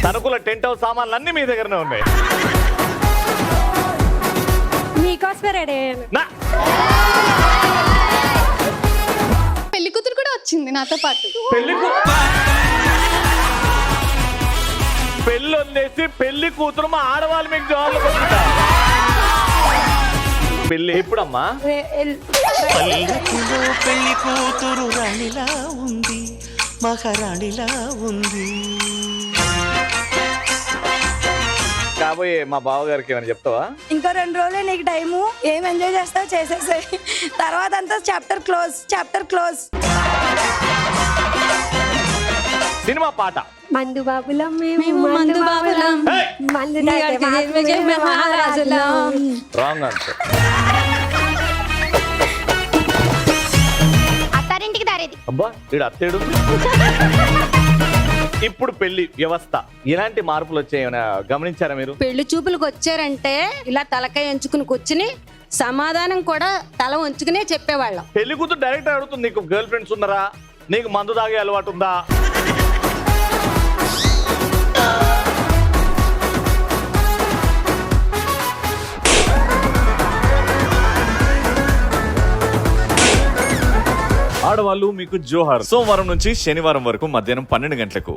తణుకుల tent house సామాన్లు అన్ని మీ దగ్గరనే ఉన్నాయి. మీకోసమే రెడీ అయ్యాను. పెళ్లి కూతురు కూడా వచ్చింది నాతో పాటు. పెళ్లి వదిలేసి పెళ్లి కూతురు మా ఆడవాళ్ళు మీకు జవాబులు కొట్టుకుంటా. పెళ్లి ఎప్పుడమ్మా? పెళ్లి కూతురు రాణిలా ఉంది, మహారాణిలా ఉంది. కాబోయే మా బావగారికి ఏమైనా చెప్తావా? ఇంకో 2 రోజులే నీకు టైము. ఏం ఎంజాయ్ చేస్తావు చేసేసాయి, తర్వాత అంతా చాప్టర్ క్లోజ్. సినిమా పాట. మందు బాబులం మేము, మందు బాబులం, మందు మహారాజులం. Wrong answer. అత్తారింటికి దారేది. అబ్బా వీడు అత్తేడు. ఇప్పుడు పెళ్లి వ్యవస్థ ఎలాంటి మార్పులు వచ్చాయో గమనించారా మీరు? పెళ్లి చూపులకు వచ్చారంటే ఇలా తలకాయ ఎంచుకుని కూర్చుని సమాధానం కూడా తల వంచుకునే చెప్పేవాళ్ళం. పెళ్లి కూతురు డైరెక్ట్ అడుగుతుంది, నీకు గర్ల్ ఫ్రెండ్స్ ఉన్నారా, నీకు మందు తాగే అలవాటు ఉందా? ఆడవాళ్ళు మీకు జోహార్. సోమవారం నుంచి శనివారం వరకు మధ్యాహ్నం 12 గంటలకు.